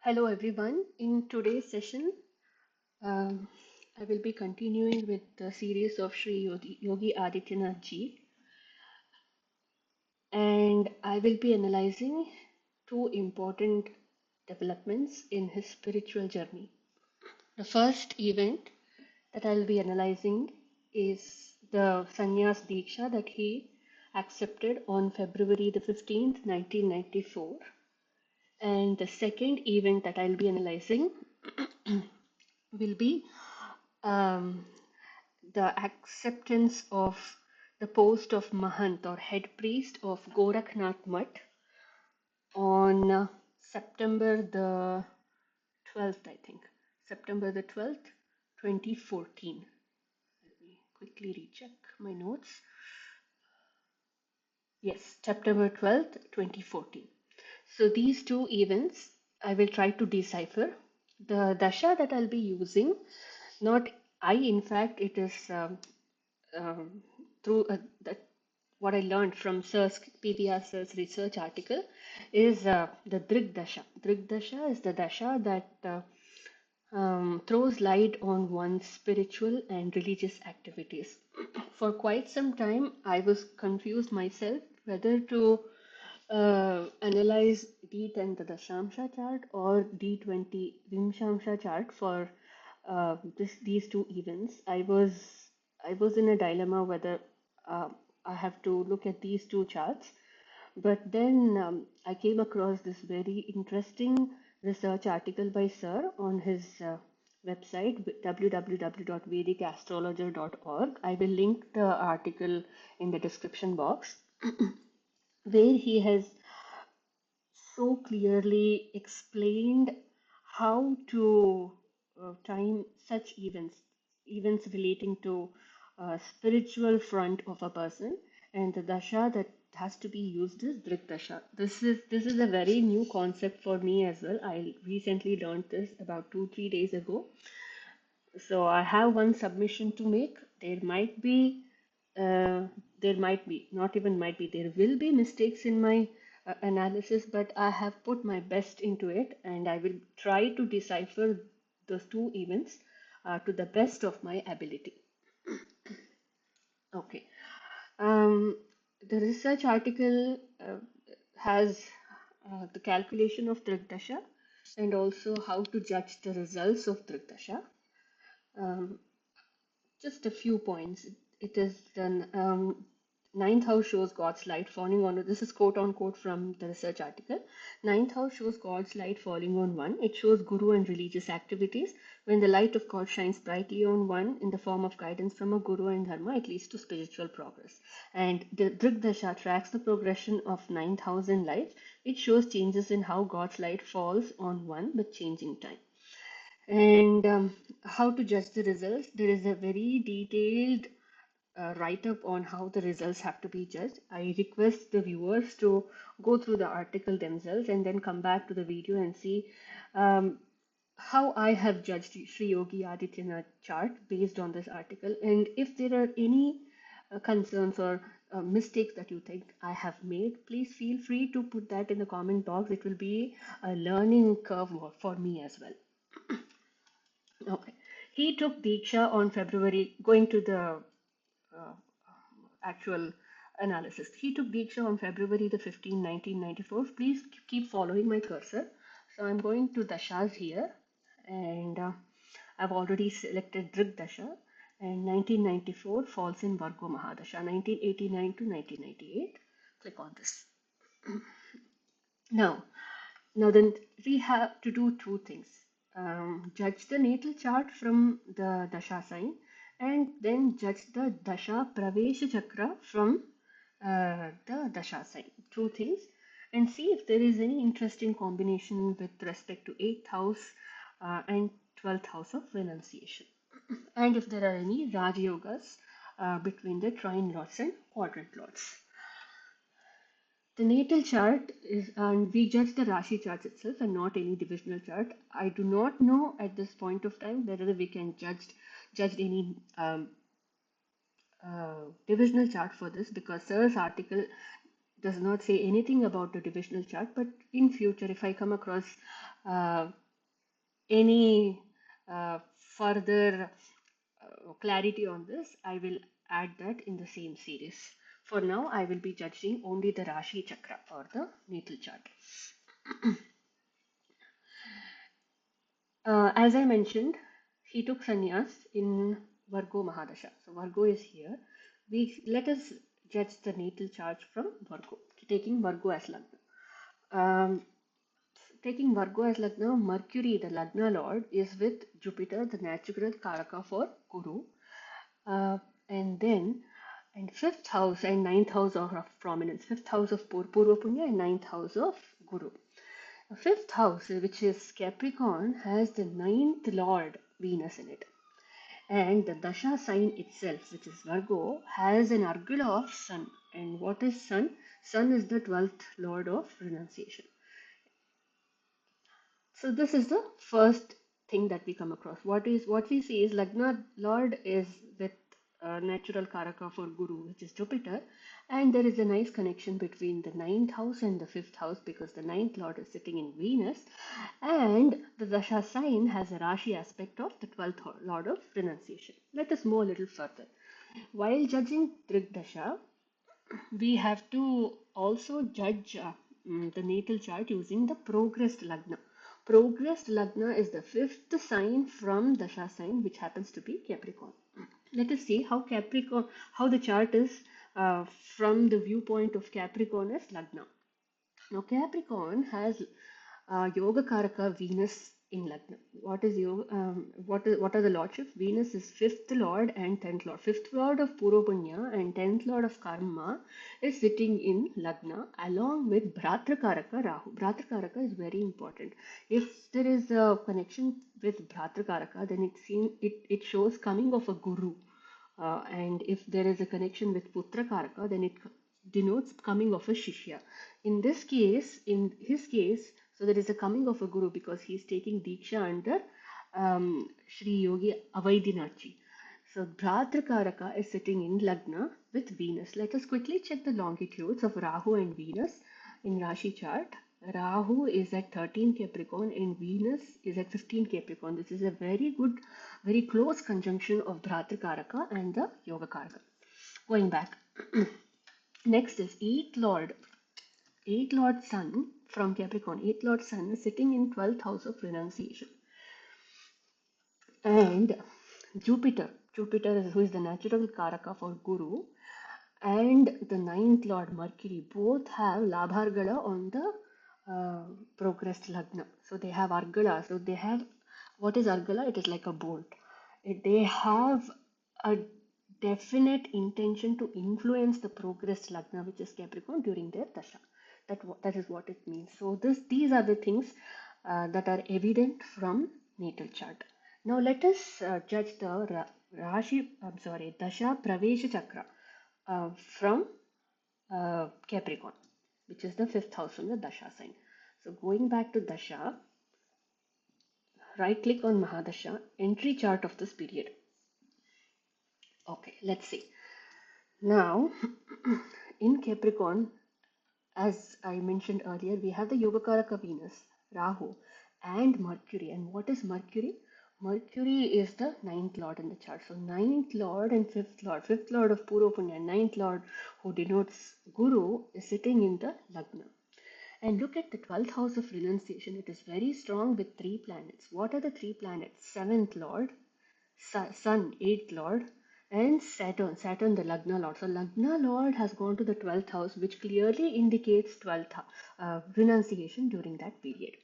Hello everyone. In today's session, um, I will be continuing with the series of Yogi Adityanathji, and I will be analyzing two important developments in his spiritual journey. The first event that I'll be analyzing is the Sannyas Diksha that he accepted on February the 15th, 1994. And the second event that I'll be analyzing will be um, the acceptance of the post of Mahant or head priest of Gorakhnath Mutt on September the 12th, I think. September the 12th, 2014. Let me quickly recheck my notes. Yes, September 12th, 2014. So these two events I will try to decipher. The dasha that I'll be using, not I, in fact, it is um, through that what I learned from Sir's PVR Sir's research article is the Drigdasa. Drigdasa is the dasha that throws light on one's spiritual and religious activities. For quite some time, I was confused myself whether to analyze D10 the Dashamsha chart or D20 Vimshamsha chart for these two events. I was in a dilemma whether uh, I have to look at these two charts, but then I came across this very interesting research article by Sir on his website www.vedicastrologer.org. I will link the article in the description box, where he has so clearly explained how to time such events relating to spiritual front of a person, and the dasha that has to be used is Drigdasha. This is a very new concept for me as well. I recently learned this about 2 3 days ago. So I have one submission to make. There might be, not even might be, there will be mistakes in my analysis, but I have put my best into it and I will try to decipher those two events to the best of my ability. Okay. Um, the research article has the calculation of Drigdasha and also how to judge the results of Drigdasha. Um, Just a few points. It is the ninth house shows God's light falling on. This is quote unquote from the research article. Ninth house shows God's light falling on one. It shows guru and religious activities. When the light of God shines brightly on one in the form of guidance from a guru and dharma, it leads to spiritual progress. And the Drigdasha tracks the progression of ninth house in life. It shows changes in how God's light falls on one with changing time. And how to judge the results? There is a very detailed write-up on how the results have to be judged. I request the viewers to go through the article themselves and then come back to the video and see um, how I have judged Sri Yogi Adityanath chart based on this article. And if there are any concerns or mistakes that you think I have made, please feel free to put that in the comment box. It will be a learning curve for me as well. Okay. He took Diksha on February, going to the uh, actual analysis. He took Diksha on February the 15th, 1994. Please keep following my cursor. So I'm going to Dashas here, and I've already selected Drig Dasha, and 1994 falls in Vargo Mahadasha, 1989 to 1998. Click on this. Now, now then we have to do two things. Judge the natal chart from the Dasha sign and then judge the Dasha Pravesha Chakra from the Dasha sign. Two things. And see if there is any interesting combination with respect to 8th house and 12th house of renunciation. And if there are any Raj Yogas between the trine lords and quadrant lords. The natal chart is, and we judge the Rashi chart itself and not any divisional chart. I do not know at this point of time whether we can judge any divisional chart for this, because Sir's article does not say anything about the divisional chart, but in future, if I come across uh, any further clarity on this, I will add that in the same series. For now, I will be judging only the Rashi Chakra or the natal chart. As I mentioned, he took sannyas in Vargo Mahadasha. So Vargo is here. Let us judge the natal chart from Vargo, taking Vargo as Lagna. Taking Vargo as Lagna, Mercury, the Lagna Lord, is with Jupiter, the natural Karaka for Guru. And then, and fifth house and ninth house are of prominence. Fifth house of Purva Punya and ninth house of Guru. The fifth house, which is Capricorn, has the ninth lord Venus in it. And the Dasha sign itself, which is Virgo, has an Argala of Sun. And what is Sun? Sun is the 12th lord of renunciation. So this is the first thing that we come across. What we see is Lagna Lord is with natural Karaka for Guru, which is Jupiter, and there is a nice connection between the ninth house and the fifth house because the ninth Lord is sitting in Venus, and the Dasha sign has a Rashi aspect of the 12th Lord of renunciation. Let us move a little further. While judging Drigdasa, we have to also judge the natal chart using the progressed Lagna. Progressed Lagna is the fifth sign from Dasha sign, which happens to be Capricorn. Let us see how the chart is from the viewpoint of Capricorn as Lagna. Now, Capricorn has Yoga Karaka Venus in Lagna. What is yoga? What are the lordships? Venus is fifth lord and 10th lord. Fifth lord of Purva Punya and 10th lord of Karma is sitting in Lagna along with Bhratra Karaka Rahu. Bhratra Karaka is very important. If there is a connection with Bhratra Karaka, then it shows coming of a guru. And if there is a connection with Putra Karaka, then it denotes coming of a Shishya. In his case, so there is a coming of a guru because he is taking Diksha under Sri Yogi Adityanathji. So Bhadrakaraka is sitting in Lagna with Venus. Let us quickly check the longitudes of Rahu and Venus in Rashi chart. Rahu is at 13 Capricorn and Venus is at 15 Capricorn. This is a very good, very close conjunction of Bhadrakaraka and the Yoga Karaka. Going back. Next is 8th Lord Sun from Capricorn. 8th Lord Sun is sitting in 12th house of renunciation. And Jupiter, who is the natural Karaka for Guru, and the ninth Lord Mercury both have Labhargala on the progressed Lagna. So they have Argala. So they have, what is Argala? It is like a bolt. They have a definite intention to influence the progressed Lagna, which is Capricorn, during their Dasha. That is what it means. So these are the things that are evident from natal chart. Now let us judge the Dasha Pravesha Chakra from Capricorn, which is the fifth house from the Dasha sign. So going back to Dasha, right click on Mahadasha, entry chart of this period. Okay, let's see. Now, in Capricorn, as I mentioned earlier, we have the Yogakaraka Venus, Rahu, and Mercury. And what is Mercury? Mercury is the ninth lord in the chart. So ninth lord and fifth lord of Purva Punya, ninth lord who denotes Guru is sitting in the Lagna. And look at the 12th house of renunciation. It is very strong with 3 planets. What are the 3 planets? 7th lord, Sun, 8th lord, and Saturn the Lagna Lord. So Lagna Lord has gone to the 12th house, which clearly indicates 12th renunciation during that period.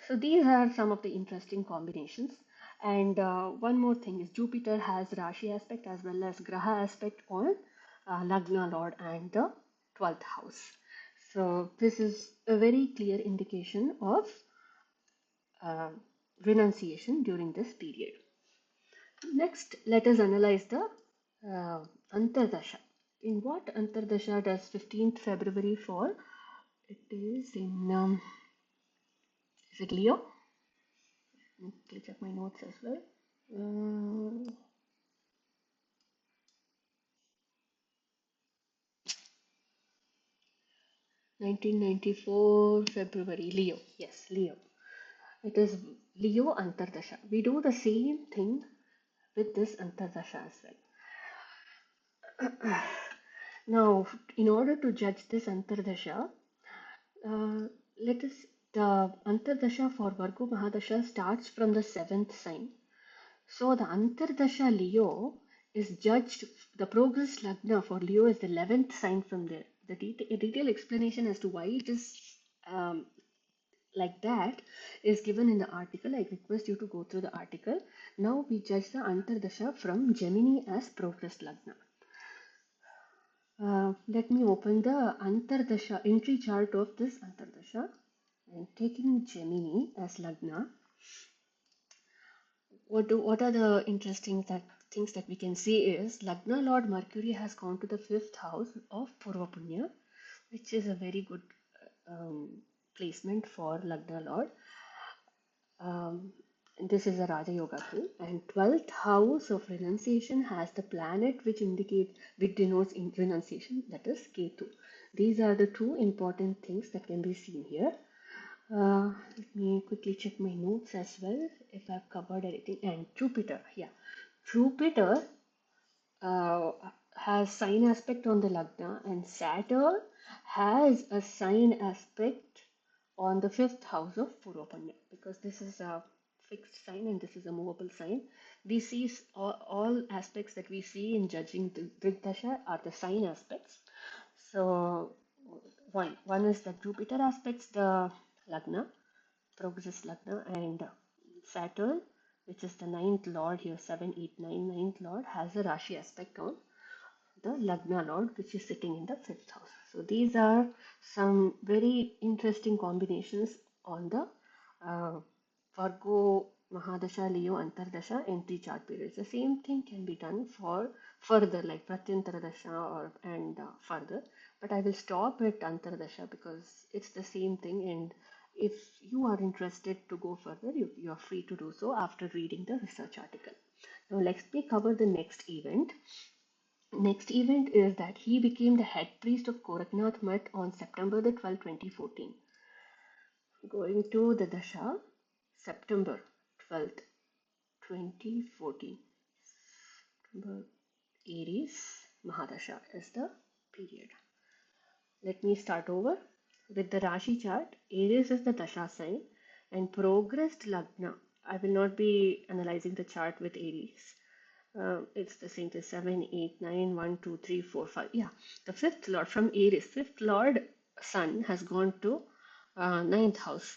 So these are some of the interesting combinations. And one more thing is Jupiter has Rashi aspect as well as Graha aspect on Lagna Lord and the 12th house. So this is a very clear indication of renunciation during this period. Next, let us analyze the Antardasha. In what Antardasha does 15th February fall? It is in, is it Leo? Let me check my notes as well. 1994 February. Leo. Yes, Leo. It is Leo Antardasha. We do the same thing with this Antardasha as well. Now, in order to judge this Antardasha, let us the Antardasha for Vargo Mahadasha starts from the seventh sign. So the Antardasha Leo is judged, the progress Lagna for Leo is the 11th sign from there. The detailed explanation as to why it is um, like that is given in the article. I request you to go through the article. Now we judge the Antardasha from Gemini as progress Lagna. Let me open the Antardasha entry chart of this Antardasha. And taking Gemini as Lagna, what are the interesting things that we can see is Lagna Lord Mercury has gone to the fifth house of Purva Punya, which is a very good placement for Lagna Lord. This is a Raja Yoga thing. And 12th house of renunciation has the planet which denotes renunciation, that is Ketu. These are the two important things that can be seen here. Let me quickly check my notes as well if I've covered anything. And Jupiter, yeah, Jupiter has sign aspect on the Lagna, and Saturn has a sign aspect on the fifth house of Purvapanya, because this is a fixed sign and this is a movable sign. We see all aspects that we see in judging the Drigdasha are the sign aspects. So one is that Jupiter aspects the Lagna, progress Lagna, and Saturn, which is the ninth lord here, 7, 8, 9, ninth lord, has a Rashi aspect on the Lagna lord, which is sitting in the fifth house. So these are some very interesting combinations on the Virgo Mahadasha, Leo, Antardasha entry chart periods. The same thing can be done for further, like Pratyantardasha or further. But I will stop at Antardasha because it's the same thing, and if you are interested to go further, you are free to do so after reading the research article. Now let me cover the next event. Next event is that he became the head priest of Gorakhnath Mutt on September the 12th, 2014. Going to the Dasha, September 12th, 2014. September Aries Mahadasha is the period. Let me start over with the Rashi chart. Aries is the Dasha sign and progressed Lagna. I will not be analyzing the chart with Aries. It's the same as 7, 8, 9, 1, 2, 3, 4, 5. Yeah, the fifth lord from Aries, fifth lord sun has gone to ninth house,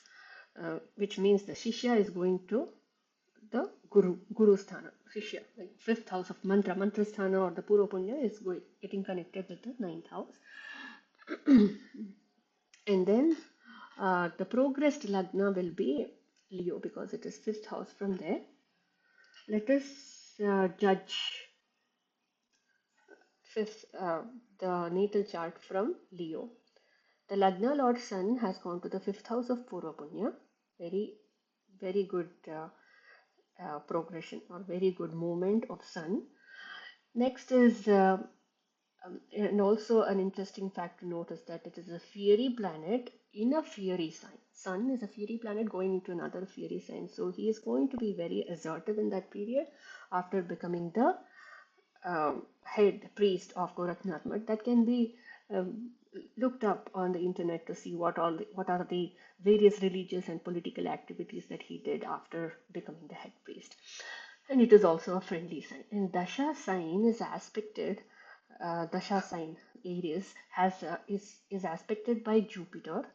which means the Shishya is going to the Guru Sthana, Shishya, like fifth house of Mantra Sthana, or the Purva Punya is getting connected with the ninth house. And then the progressed Lagna will be Leo because it is fifth house from there. Let us judge the natal chart from Leo. The Lagna Lord Sun has gone to the fifth house of Purva Punya. Very, very good progression or very good movement of Sun. Next is, and also an interesting fact to note is that it is a fiery planet in a fiery sign. Sun is a fiery planet going into another fiery sign. So he is going to be very assertive in that period after becoming the head priest of Gorakhnath Mutt. That can be looked up on the internet to see what are the various religious and political activities that he did after becoming the head priest. And it is also a friendly sign. And Dasha sign is aspected. Dasha sign Aries is aspected by Jupiter,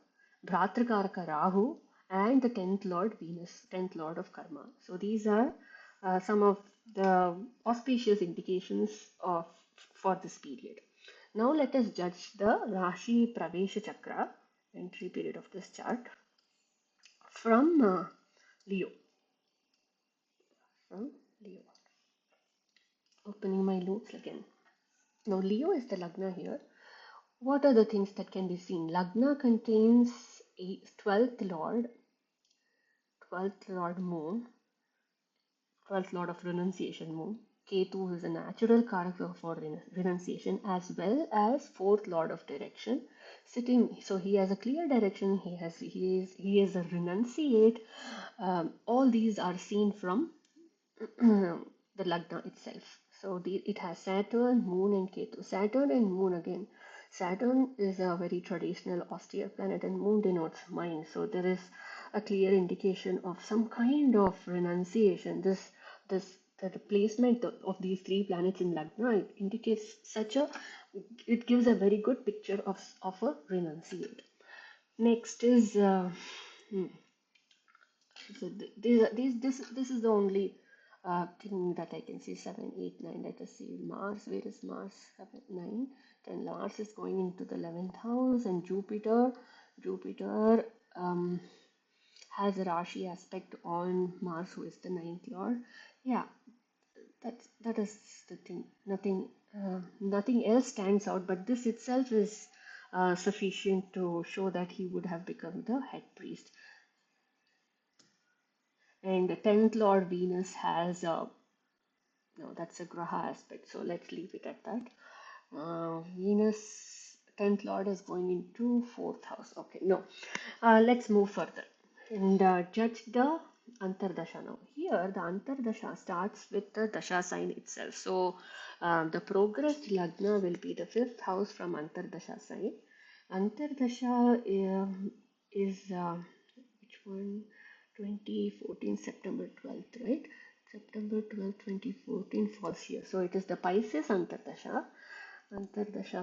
Bhratrakaraka Rahu, and the 10th Lord Venus, 10th Lord of Karma. So these are some of the auspicious indications for this period. Now let us judge the Rashi Pravesha Chakra, entry period of this chart, from Leo. From Leo. Opening my notes again. Now Leo is the Lagna here. What are the things that can be seen? Lagna contains a 12th Lord Moon, 12th Lord of Renunciation Moon. Ketu is a natural character for renunciation as well as 4th Lord of Direction. sitting. So he has a clear direction. He is a renunciate. All these are seen from the Lagna itself. So it has Saturn, Moon, and Ketu. Saturn and Moon again. Saturn is a very traditional austere planet, and Moon denotes mind. So there is a clear indication of some kind of renunciation. The placement of these three planets in Lagna, it indicates it gives a very good picture of a renunciate. Next is so this is the only thing that I can see. 7, 8, 9. Let us see Mars. Where is Mars? 7, 9, 10. Mars is going into the 11th house, and Jupiter has a Rashi aspect on Mars, who is the ninth lord. Yeah, that is the thing. Nothing else stands out, but this itself is sufficient to show that he would have become the head priest. And the 10th lord Venus has a no, that's a graha aspect, so let's leave it at that. Venus 10th lord is going into 4th house. Okay, no, let's move further and judge the Antardasha now. Here the Antardasha starts with the Dasha sign itself. So the progressed Lagna will be the 5th house from Antardasha sign. Antardasha is which one? 2014 September 12th, right? September 12th, 2014 falls here. So it is the Pisces Antardasha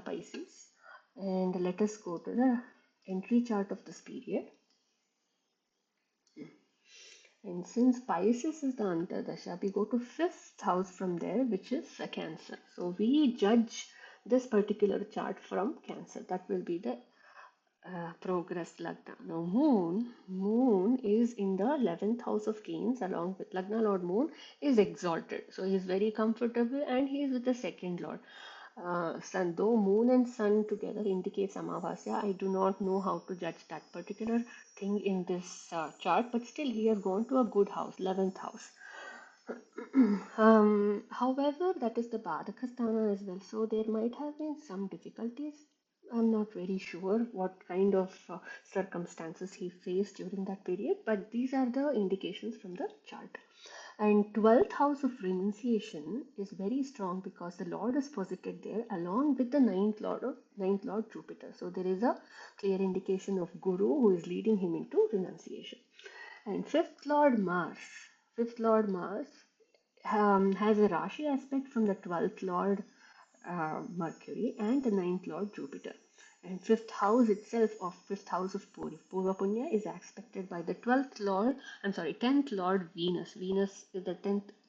Pisces. And let us go to the entry chart of this period. And since Pisces is the Antardasha, we go to 5th house from there, which is Cancer. So we judge this particular chart from Cancer. That will be the progress Lagna. Now Moon is in the 11th house of gains, along with Lagna Lord Moon is exalted. So he is very comfortable, and he is with the second Lord. Sun, though Moon and Sun together indicates Amavasya, I do not know how to judge that particular thing in this chart, but still he has gone to a good house, 11th house. However, that is the Badakasthana as well, so there might have been some difficulties. I'm not very sure what kind of circumstances he faced during that period, but these are the indications from the chart. And 12th house of renunciation is very strong because the Lord is posited there along with the ninth Lord Jupiter. So there is a clear indication of Guru who is leading him into renunciation. And fifth Lord Mars has a Rashi aspect from the 12th Lord Mercury and the ninth Lord Jupiter. And fifth house itself of fifth house of Purva Punya is aspected by the 10th Lord Venus. Venus, the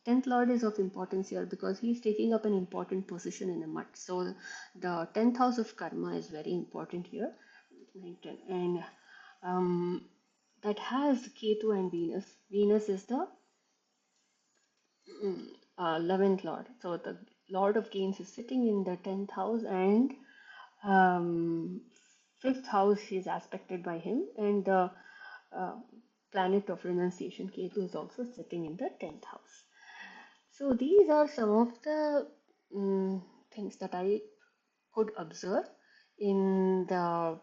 10th Lord is of importance here because he is taking up an important position in a mat. So the 10th house of karma is very important here. And that has Ketu and Venus. Venus is the 11th Lord. So the Lord of Gains is sitting in the 10th house, and 5th house is aspected by him, and the planet of renunciation Ketu is also sitting in the 10th house. So these are some of the things that I could observe in the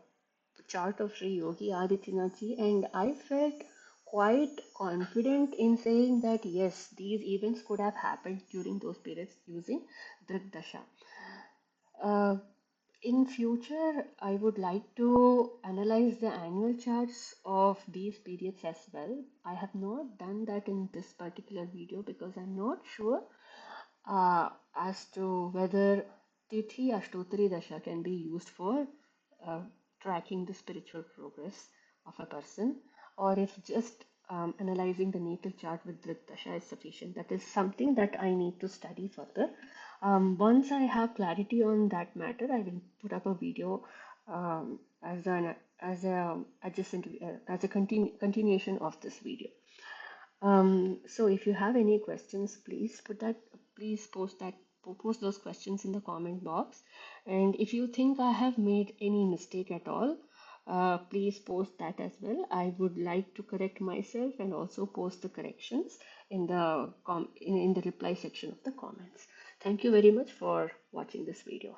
chart of Sri Yogi Adityanathji, and I felt quite confident in saying that yes, these events could have happened during those periods using Drigdasa. In future, I would like to analyze the annual charts of these periods as well. I have not done that in this particular video because I'm not sure as to whether Tithi Ashtotri Dasha can be used for tracking the spiritual progress of a person, or if just analyzing the natal chart with Drigdasha is sufficient. That is something that I need to study further. Once I have clarity on that matter, I will put up a video as a continuation of this video. So if you have any questions, please post those questions in the comment box. And if you think I have made any mistake at all, please post that as well. I would like to correct myself and also post the corrections in the reply section of the comments. Thank you very much for watching this video.